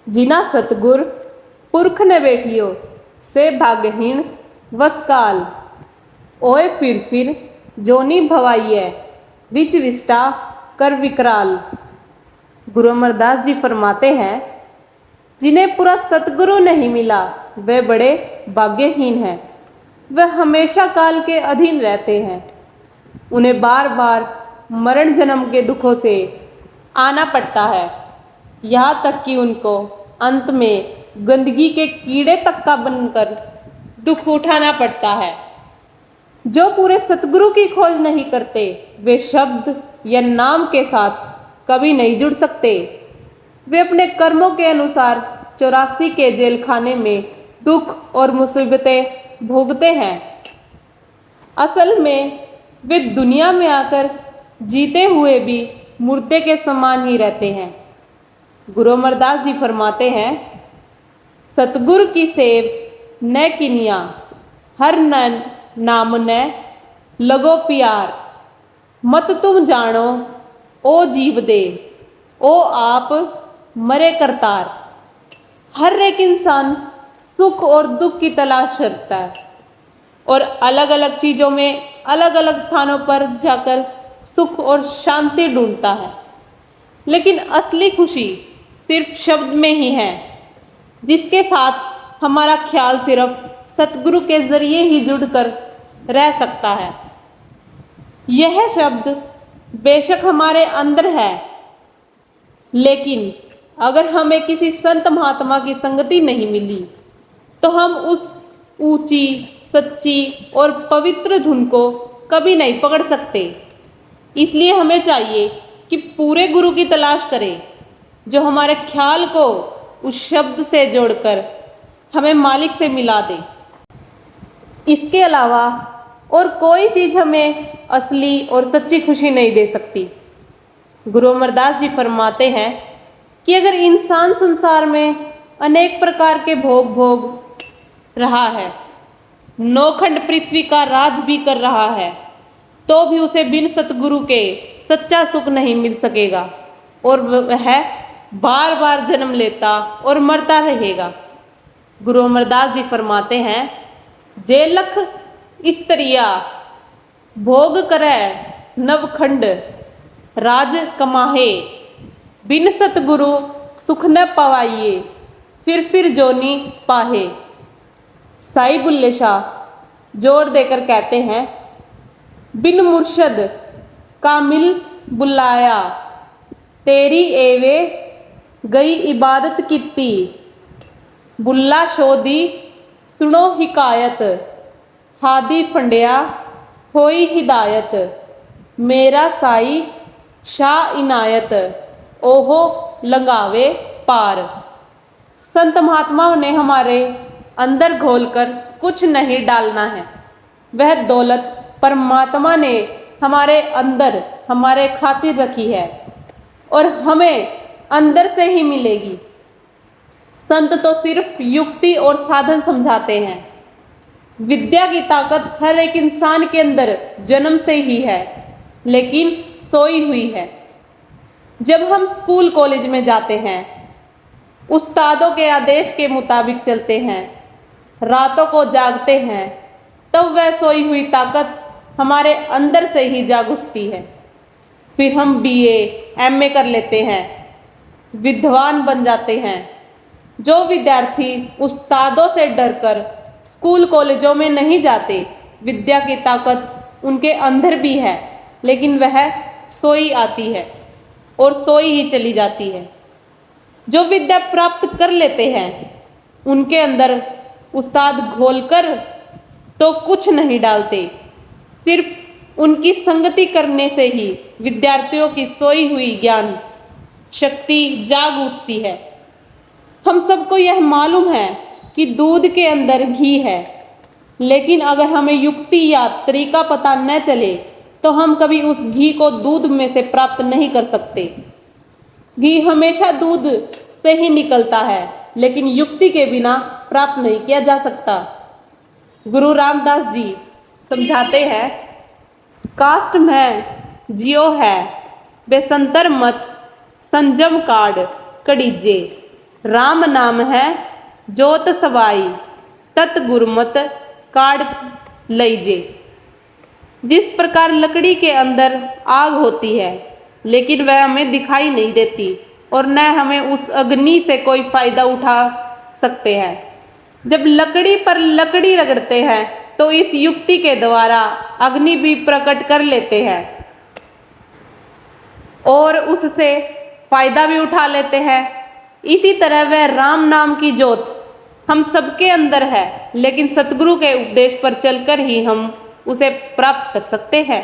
जिना सतगुर पुरख ने बेटियो से भाग्यहीन वसकाल। ओए फिर जोनी भवाइये विच विष्टा कर विकराल। गुरु अमरदास जी फरमाते हैं, जिन्हें पूरा सतगुरु नहीं मिला वे बड़े भाग्यहीन हैं। वह हमेशा काल के अधीन रहते हैं। उन्हें बार बार मरण जन्म के दुखों से आना पड़ता है, यहाँ तक कि उनको अंत में गंदगी के कीड़े तक का बनकर दुख उठाना पड़ता है। जो पूरे सतगुरु की खोज नहीं करते वे शब्द या नाम के साथ कभी नहीं जुड़ सकते। वे अपने कर्मों के अनुसार 84 के जेल खाने में दुख और मुसीबतें भोगते हैं। असल में वे दुनिया में आकर जीते हुए भी मुर्दे के समान ही रहते हैं। गुरु अमरदास जी फरमाते हैं, सतगुरु की सेव न किनिया हर न नाम न लगो प्यार। मत तुम जानो ओ जीव दे ओ आप मरे करतार। हर एक इंसान सुख और दुख की तलाश करता है और अलग अलग चीज़ों में अलग अलग स्थानों पर जाकर सुख और शांति ढूंढता है, लेकिन असली खुशी सिर्फ शब्द में ही है, जिसके साथ हमारा ख्याल सिर्फ सतगुरु के जरिए ही जुड़कर रह सकता है। यह शब्द बेशक हमारे अंदर है, लेकिन अगर हमें किसी संत महात्मा की संगति नहीं मिली तो हम उस ऊंची सच्ची और पवित्र धुन को कभी नहीं पकड़ सकते। इसलिए हमें चाहिए कि पूरे गुरु की तलाश करें, जो हमारे ख्याल को उस शब्द से जोड़कर हमें मालिक से मिला दे। इसके अलावा और कोई चीज़ हमें असली और सच्ची खुशी नहीं दे सकती। गुरु अमरदास जी फरमाते हैं कि अगर इंसान संसार में अनेक प्रकार के भोग रहा है, नौखंड पृथ्वी का राज भी कर रहा है, तो भी उसे बिन सतगुरु के सच्चा सुख नहीं मिल सकेगा और वह बार बार जन्म लेता और मरता रहेगा। गुरु अमरदास जी फरमाते हैं, जे लख स्त्रिया भोग करे नवखंड राज कमाहे। बिन सतगुरु सुख न पवाइये फिर जोनी पाहे। साई बुल्ले शाह जोर देकर कहते हैं, बिन मुर्शद कामिल बुलाया तेरी एवे गई इबादत कीती। बुल्ला शोदी सुनो हिकायत हादी फंडिया होई हिदायत। मेरा साई शाह इनायत ओहो लंगावे पार। संत महात्माओं ने हमारे अंदर घोलकर कुछ नहीं डालना है, वह दौलत परमात्मा ने हमारे अंदर हमारे खातिर रखी है और हमें अंदर से ही मिलेगी। संत तो सिर्फ युक्ति और साधन समझाते हैं। विद्या की ताकत हर एक इंसान के अंदर जन्म से ही है, लेकिन सोई हुई है। जब हम स्कूल कॉलेज में जाते हैं, उस्तादों के आदेश के मुताबिक चलते हैं, रातों को जागते हैं, तब वह सोई हुई ताकत हमारे अंदर से ही जाग उठती है। फिर हम बीए, एमए कर लेते हैं, विद्वान बन जाते हैं। जो विद्यार्थी उस्तादों से डरकर स्कूल कॉलेजों में नहीं जाते, विद्या की ताकत उनके अंदर भी है, लेकिन वह सोई आती है और सोई ही चली जाती है। जो विद्या प्राप्त कर लेते हैं, उनके अंदर उस्ताद घोलकर तो कुछ नहीं डालते, सिर्फ उनकी संगति करने से ही विद्यार्थियों की सोई हुई ज्ञान शक्ति जाग उठती है। हम सबको यह मालूम है कि दूध के अंदर घी है, लेकिन अगर हमें युक्ति या तरीका पता न चले तो हम कभी उस घी को दूध में से प्राप्त नहीं कर सकते। घी हमेशा दूध से ही निकलता है, लेकिन युक्ति के बिना प्राप्त नहीं किया जा सकता। गुरु रामदास जी समझाते हैं, कास्ट में जियो है बेसंतर मत संजम काड कड़ीजे। राम नाम है जोत सवाई, तत गुरमत काढ़ लईजे। जिस प्रकार लकड़ी के अंदर आग होती है लेकिन वह हमें दिखाई नहीं देती और न हमें उस अग्नि से कोई फायदा उठा सकते हैं, जब लकड़ी पर लकड़ी रगड़ते हैं तो इस युक्ति के द्वारा अग्नि भी प्रकट कर लेते हैं और उससे फायदा भी उठा लेते हैं। इसी तरह वह राम नाम की ज्योत हम सबके अंदर है, लेकिन सतगुरु के उपदेश पर चलकर ही हम उसे प्राप्त कर सकते हैं।